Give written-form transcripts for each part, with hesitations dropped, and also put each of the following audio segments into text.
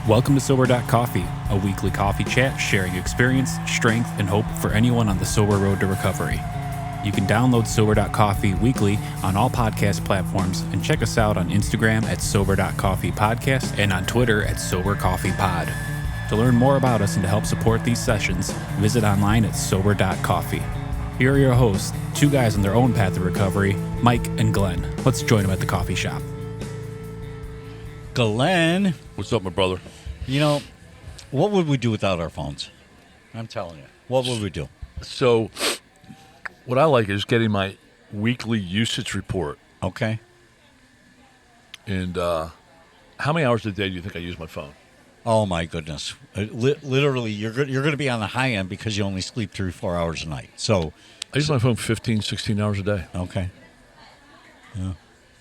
Welcome to Sober.Coffee, a weekly coffee chat sharing experience, strength, and hope for anyone on the sober road to recovery. You can download Sober.Coffee weekly on all podcast platforms and check us out on Instagram at Sober.Coffee Podcast and on Twitter at Sober.Coffee Pod. To learn more about us and to help support these sessions, visit online at Sober.Coffee. Here are your hosts, two guys on their own path to recovery, Mike and Glenn. Let's join them at the coffee shop. Glenn, What's up, my brother? you know, what would we do without our phones? I'm telling you. What would we do? So, what I like is getting my weekly usage report. Okay. And how many hours a day do you think I use my phone? Oh, my goodness. Literally, you're going to be on the high end because you only sleep 3-4 hours a night. So, I use my phone 15, 16 hours a day. okay. Yeah.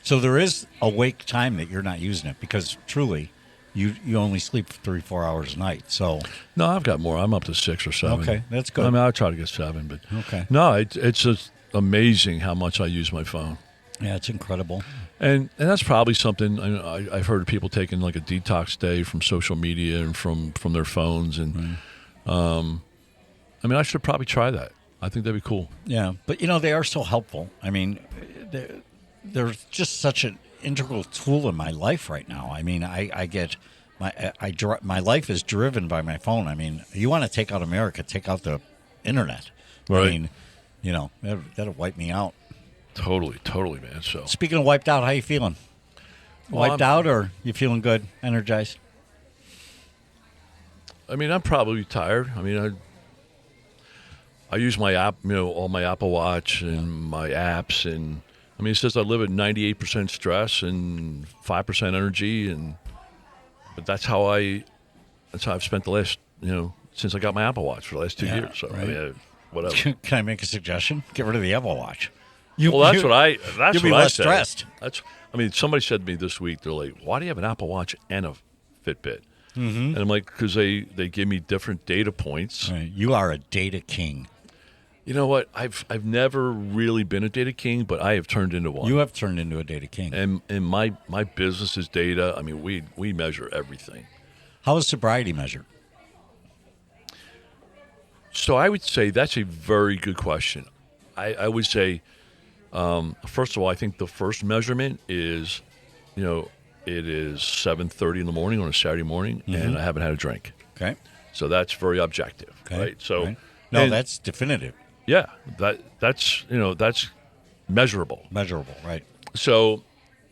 So there is awake time that you're not using it because truly, you only sleep 3-4 hours a night. So No, I've got more. I'm up to 6 or 7. okay, that's good. I mean, I try to get 7, but Okay. no, it's just amazing how much I use my phone. Yeah, it's incredible. And that's probably something I've heard of people taking like a detox day from social media and from their phones. And I mean, I should probably try that. I think that'd be cool. Yeah, but they are so helpful. I mean, they're just such an integral tool in my life right now. I mean, I get my life is driven by my phone. I mean, you want to take out America, take out the internet. Right. I mean, that'll wipe me out. Totally, man. So Speaking of wiped out, how you feeling? Well, Wiped out, or you feeling good, energized? I mean, I'm probably tired. I mean, I use my app, all my Apple Watch and my apps, and I mean, it says I live at 98% stress and 5% energy, but that's how I've spent the last, since I got my Apple Watch for the last 2 years. So right. I mean, whatever. Can I make a suggestion? Get rid of the Apple Watch. Well, that's what I you'll be less said. stressed. Somebody said to me this week, they're like, "Why do you have an Apple Watch and a Fitbit?" Mm-hmm. And I'm like, because they give me different data points. Right. You are a data king. You know what? I've never really been a data king, but I have turned into one. You have turned into a data king. And my business is data. I mean, we measure everything. How is sobriety measured? So I would say that's a very good question. I would say, first of all, I think the first measurement is, it is 7:30 in the morning on a Saturday morning, and I haven't had a drink. Okay. So that's very objective, Okay. right? So, Right. No, that's definitive. yeah, that's measurable. Measurable, right. So,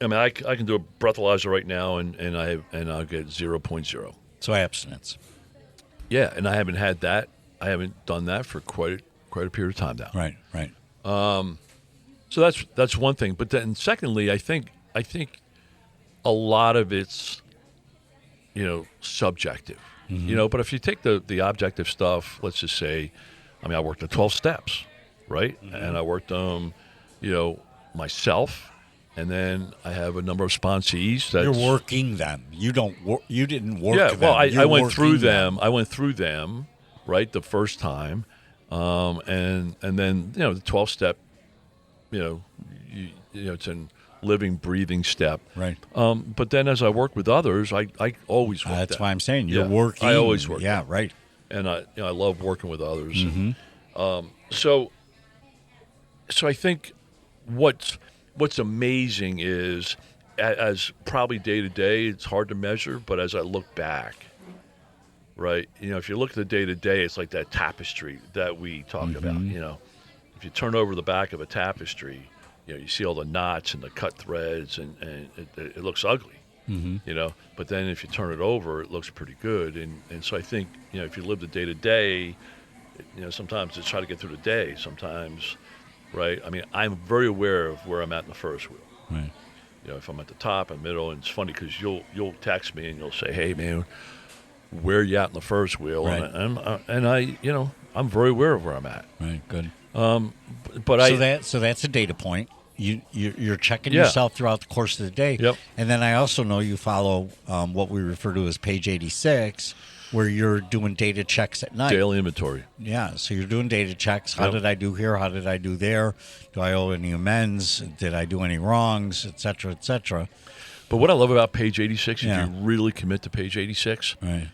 I mean, I can do a breathalyzer right now, and I'll get 0.0. So abstinence. Yeah, and I haven't had that. I haven't done that for quite a period of time now. Right. So that's one thing. But then, secondly, I think a lot of it's subjective. But if you take the objective stuff, let's just say, I mean, I worked the 12 steps, right? And I worked myself, and then I have a number of sponsees. You're working them. You didn't work Yeah, them. well, I You're went through working them. I went through them, right, the first time, and then the 12-step, it's a living, breathing step. Right. But then as I work with others, I always work. That's that. why I'm saying you're Yeah, working. I always work. Yeah, right. And I love working with others. So I think what's amazing is as probably day to day, it's hard to measure, but as I look back, right, if you look at the day to day, it's like that tapestry that we talk about. If you turn over the back of a tapestry, you see all the knots and the cut threads, and it looks ugly. But then if you turn it over, it looks pretty good. And so I think, if you live the day to day, sometimes it's try to get through the day. Sometimes, right? I mean, I'm very aware of where I'm at in the first wheel. Right. If I'm at the top and middle, and it's funny because you'll text me and you'll say, "Hey, man, where you at in the first wheel?" Right. And I'm very aware of where I'm at. Right. Good. But So that's a data point. You're checking Yeah. yourself throughout the course of the day. Yep. And then I also know you follow what we refer to as page 86, where you're doing data checks at night. daily inventory. Yeah, so you're doing data checks. How Yep. did I do here? How did I do there? Do I owe any amends? Did I do any wrongs, et cetera, et cetera? But what I love about page 86, Yeah. if you really commit to page 86, Right.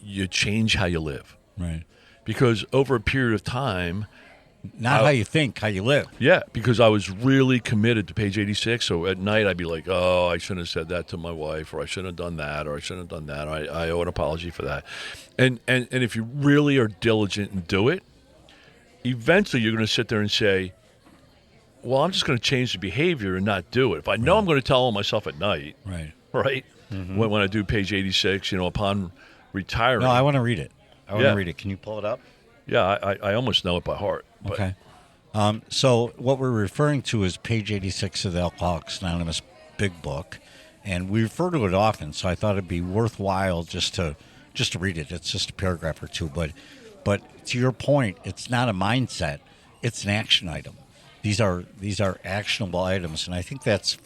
you change how you live. Right. Because over a period of time, Not how you think, how you live. yeah, because I was really committed to page 86. So at night, I'd be like, oh, I shouldn't have said that to my wife, or I shouldn't have done that, or I shouldn't have done that. Or I owe an apology for that. And if you really are diligent and do it, eventually you're going to sit there and say, well, I'm just going to change the behavior and not do it. If I know I'm going to tell myself at night, Right. when I do page 86, upon retiring. No, I want to read it. Yeah. Read it. Can you pull it up? Yeah, I almost know it by heart. But Okay. So what we're referring to is page 86 of the Alcoholics Anonymous Big Book, and we refer to it often. So I thought it'd be worthwhile just to read it. It's just a paragraph or two, but to your point, it's not a mindset; it's an action item. These are actionable items, and I think that's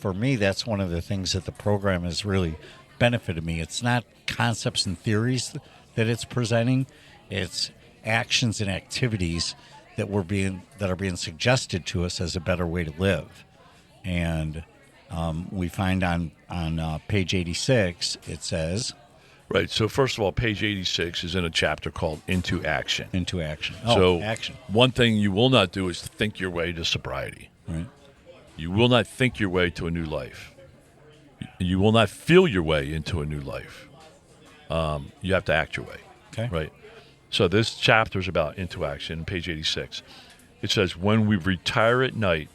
one of the things that the program has really benefited me. It's not concepts and theories that it's presenting; it's actions and activities that are being suggested to us as a better way to live. And we find on page 86 it says, right. So first of all, page 86 is in a chapter called Into Action. into action. Action. One thing you will not do is think your way to sobriety. Right. You will not think your way to a new life. You will not feel your way into a new life. You have to act your way. Okay. Right. So this chapter is about Into Action, page 86. It says, when we retire at night,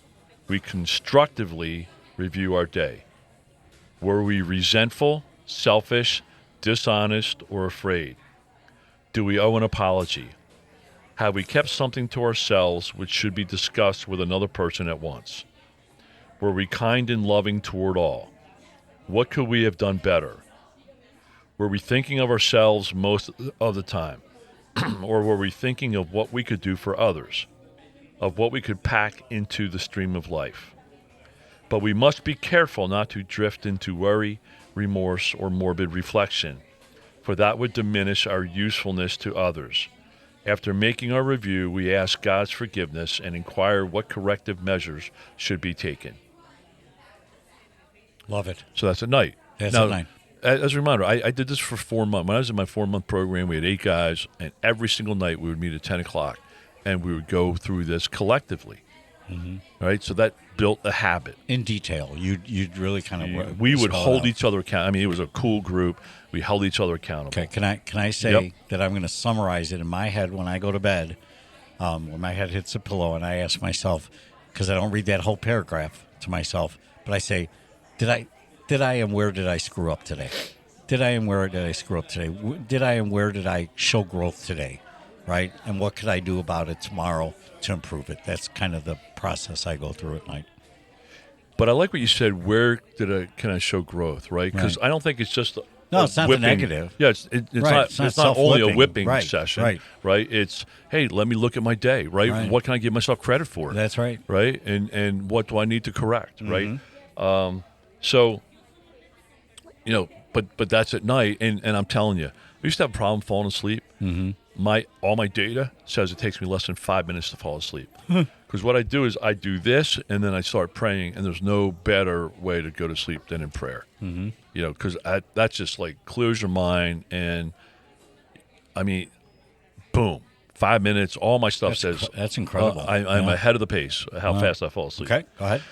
we constructively review our day. Were we resentful, selfish, dishonest, or afraid? Do we owe an apology? Have we kept something to ourselves which should be discussed with another person at once? Were we kind and loving toward all? What could we have done better? Were we thinking of ourselves most of the time? Or were we thinking of what we could do for others, of what we could pack into the stream of life? But we must be careful not to drift into worry, remorse, or morbid reflection, for that would diminish our usefulness to others. After making our review, we ask God's forgiveness and inquire what corrective measures should be taken. Love it. So that's at night. That's Now, at night. As a reminder, I did this for 4 months. When I was in my 4-month program, we had 8 guys, and every single night we would meet at 10 o'clock, and we would go through this collectively. Mm-hmm. Right? So that built a habit. In detail. You'd really kind of We would hold each other accountable. I mean, it was a cool group. We held each other accountable. Okay, can I say that I'm going to summarize it in my head when I go to bed, when my head hits the pillow, and I ask myself, because I don't read that whole paragraph to myself, but I say, did I and where did I screw up today? Did I and where did I screw up today? Did I and where did I show growth today? Right? And what could I do about it tomorrow to improve it? That's kind of the process I go through at night. But I like what you said, can I show growth, right? Because I don't think it's just No, it's not whipping. the negative. Yeah, it's Right. not only a self-whipping. whipping Right. session, right? It's, hey, let me look at my day, right? Right. What can I give myself credit for? That's right. Right? And what do I need to correct, Mm-hmm. right? So, but that's at night, and I'm telling you, I used to have a problem falling asleep. Mm-hmm. All my data says it takes me less than 5 minutes to fall asleep. Because what I do is I do this, and then I start praying, and there's no better way to go to sleep than in prayer. Mm-hmm. Because that's just like clears your mind, and I mean, boom, 5 minutes. All my stuff says that's incredible. I'm ahead of the pace. How fast I fall asleep. Okay, go ahead.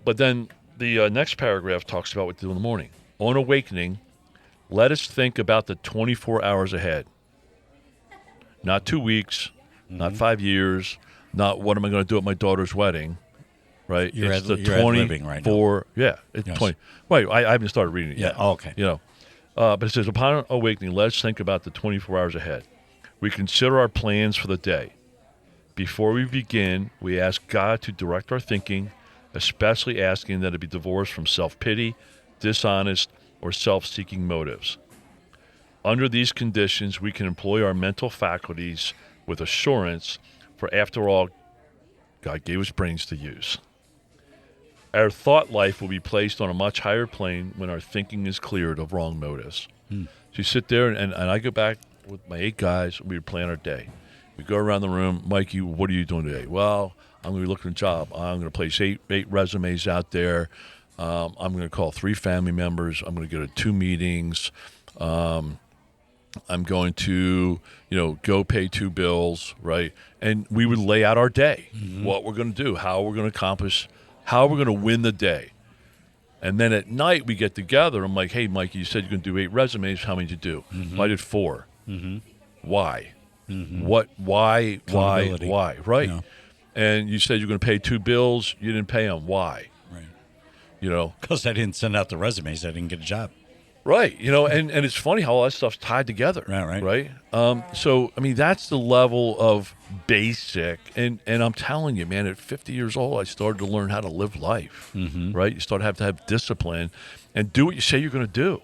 But then the next paragraph talks about what to do in the morning. On awakening, let us think about the 24 hours ahead. Not 2 weeks, not 5 years, not what am I going to do at my daughter's wedding, right? You're it's the the 24 right now. Yeah, it's Yes. 20. Wait, I haven't started reading it yet. Oh, okay. But it says, upon awakening, let us think about the 24 hours ahead. We consider our plans for the day. Before we begin, we ask God to direct our thinking, especially asking that it be divorced from self-pity, dishonest, or self-seeking motives. Under these conditions, we can employ our mental faculties with assurance, for after all, God gave us brains to use. Our thought life will be placed on a much higher plane when our thinking is cleared of wrong motives. So you sit there, and I go back with my 8 guys, we plan our day. We go around the room, Mikey, what are you doing today? Well, I'm going to be looking at a job. I'm going to place eight resumes out there. I'm going to call 3 family members. I'm going to go to 2 meetings. I'm going to, go pay 2 bills, right? And we would lay out our day, what we're going to do, how we're going to accomplish, how we're going to win the day. And then at night we get together. I'm like, hey, Mike, you said you're going to do 8 resumes. How many did you do? Well, I did 4. Why? What? Why? Right. Yeah. And you said you're going to pay 2 bills. You didn't pay them. Why? Right. Because I didn't send out the resumes. I didn't get a job. Right. And it's funny how all that stuff's tied together. Right. So, I mean, that's the level of basic. And I'm telling you, man, at 50 years old, I started to learn how to live life. Right. You start to have discipline and do what you say you're going to do.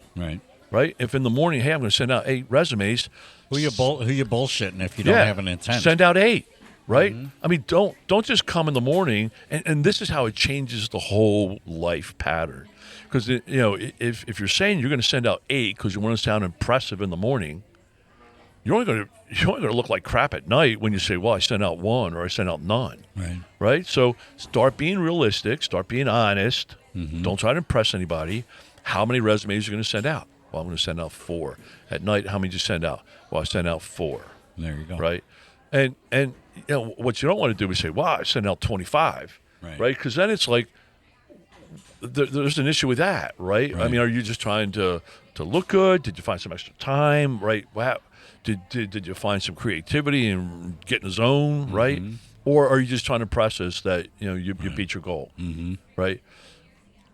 Right. If in the morning, hey, I'm going to send out 8 resumes. Who you bullshitting if you don't have an intent? Send out 8. Right? I mean, don't just come in the morning. And this is how it changes the whole life pattern. Because, if you're saying you're going to send out 8 because you want to sound impressive in the morning, you're only going to look like crap at night when you say, well, I sent out 1 or I sent out none. Right? So start being realistic. Start being honest. Don't try to impress anybody. How many resumes are you going to send out? Well, I'm going to send out 4. At night, how many did you send out? Well, I sent out 4. There you go. Right? And what you don't want to do is say, wow, I sent out 25. Right? Because then it's like, there's an issue with that, right? I mean, are you just trying to look good? Did you find some extra time, right? Wow. Did you find some creativity and get in the zone, right? Or are you just trying to process that, you beat your goal, right?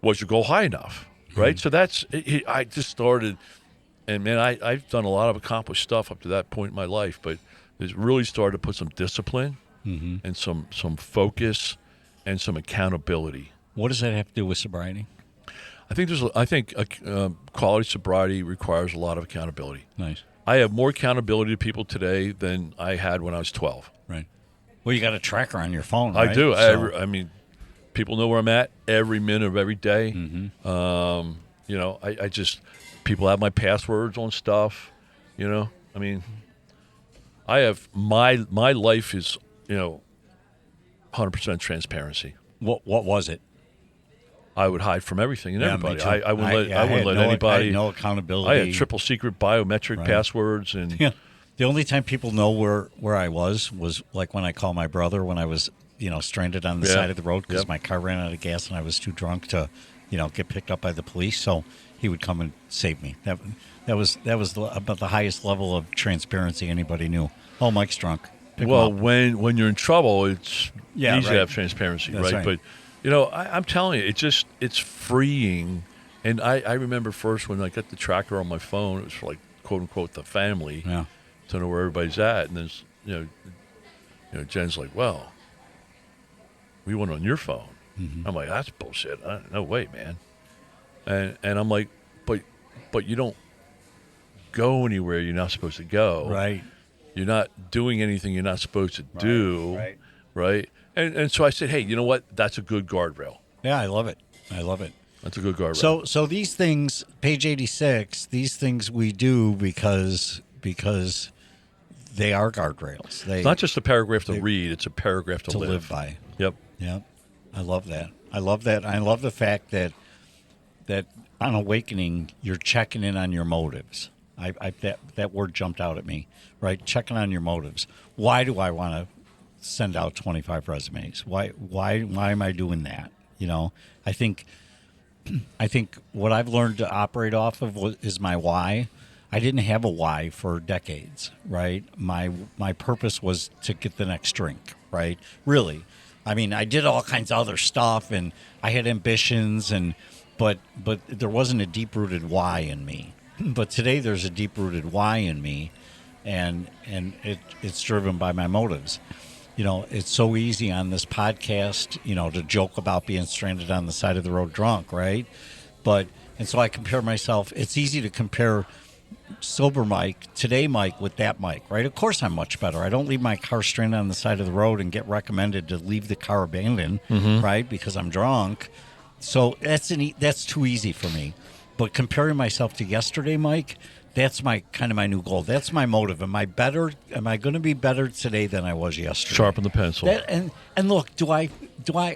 Was your goal high enough, right? So that's, I just started, and man, I've done a lot of accomplished stuff up to that point in my life, but it's really started to put some discipline and some focus and some accountability. What does that have to do with sobriety? I think quality sobriety requires a lot of accountability. Nice. I have more accountability to people today than I had when I was 12. Right. Well, you got a tracker on your phone, right? I do. So. I mean, people know where I'm at every minute of every day. I just, people have my passwords on stuff, I mean, I have, my life is, 100% transparency. What was it? I would hide from everything and everybody. I wouldn't let anybody. I had no accountability. I had triple secret biometric passwords, and the only time people know where I was like when I called my brother when I was stranded on the side of the road because my car ran out of gas and I was too drunk to get picked up by the police. So he would come and save me. That was about the highest level of transparency anybody knew. Oh, Mike's drunk. When you're in trouble, it's easy to have transparency, right? But I'm telling you, it's freeing. And I remember first when I got the tracker on my phone, it was for like quote unquote the family to know where everybody's at. And then Jen's like, well, we went on your phone. I'm like, that's bullshit. No way, man. And I'm like, but you don't go anywhere you're not supposed to go. Right. You're not doing anything you're not supposed to do. Right. And so I said, hey, you know what? That's a good guardrail. Yeah, I love it. That's a good guardrail. So these things, page 86, these things we do because they are guardrails. It's not just a paragraph to read; it's a paragraph to live by. Yep. I love that. I love the fact that on awakening, you're checking in on your motives. That word jumped out at me. Right, checking on your motives. Why do I want to send out 25 resumes? Why am I doing that? I think what I've learned to operate off of is my why. I didn't have a why for decades, right? My purpose was to get the next drink, right? Really. I mean, I did all kinds of other stuff and I had ambitions but there wasn't a deep-rooted why in me. But today there's a deep-rooted why in me and it's driven by my motives. It's so easy on this podcast, to joke about being stranded on the side of the road drunk, right? And so I compare myself. It's easy to compare sober Mike, today Mike, with that Mike, right? Of course I'm much better. I don't leave my car stranded on the side of the road and get recommended to leave the car abandoned, right? Because I'm drunk. So that's too easy for me. But comparing myself to yesterday Mike, that's my new goal. That's my motive. Am I going to be better today than I was yesterday? Sharpen the pencil. And look, do I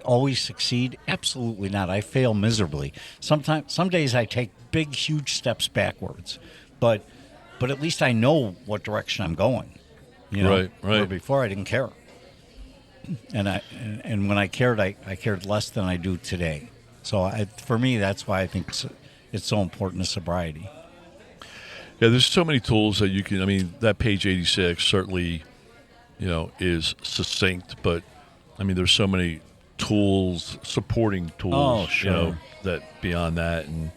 always succeed? Absolutely not. I fail miserably. Some days I take big, huge steps backwards, but at least I know what direction I'm going. You know, right. Where before I didn't care, and when I cared, I cared less than I do today. So for me, that's why I think it's so important to sobriety. Yeah, there's so many tools that you can. I mean, that page 86 certainly, is succinct, but I mean, there's so many tools, supporting tools. Oh, sure. That beyond that, and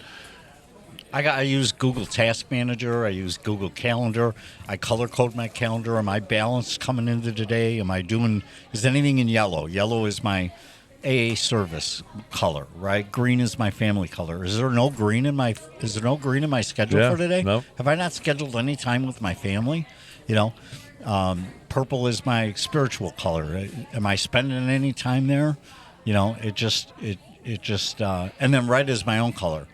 I use Google Task Manager. I use Google Calendar. I color code my calendar. Am I balanced coming into today? Is anything in yellow? Yellow is my AA service color, right? Green is my family color. Is there no green in my schedule for today? No. Have I not scheduled any time with my family? Purple is my spiritual color. Am I spending any time there? And then red is my own color.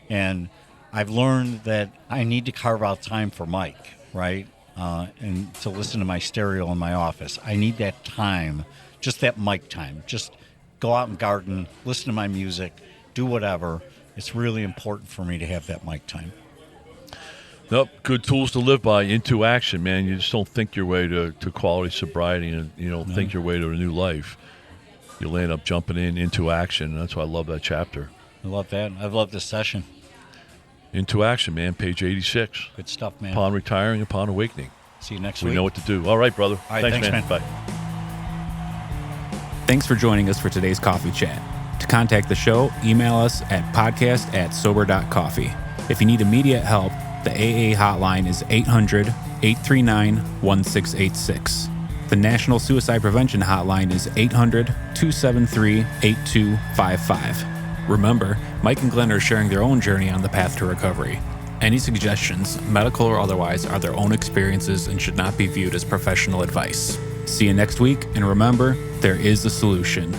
And I've learned that I need to carve out time for Mike, right? And to listen to my stereo in my office. I need that time, just that Mike time. Just go out and garden, listen to my music, do whatever. It's really important for me to have that mic time. Nope, good tools to live by. Into action, man. You just don't think your way to quality sobriety, and you don't think your way to a new life. You'll end up jumping into action. That's why I love that chapter. I love that. I've loved this session. Into action, man. Page 86. Good stuff, man. Upon retiring, upon awakening. See you next week. We know what to do. All right, brother. All right, thanks, man. Bye. Thanks for joining us for today's coffee chat. To contact the show, email us at podcast@sober.coffee. If you need immediate help, the AA hotline is 800-839-1686. The National Suicide Prevention Hotline is 800-273-8255. Remember, Mike and Glenn are sharing their own journey on the path to recovery. Any suggestions, medical or otherwise, are their own experiences and should not be viewed as professional advice. See you next week, and remember, there is a solution.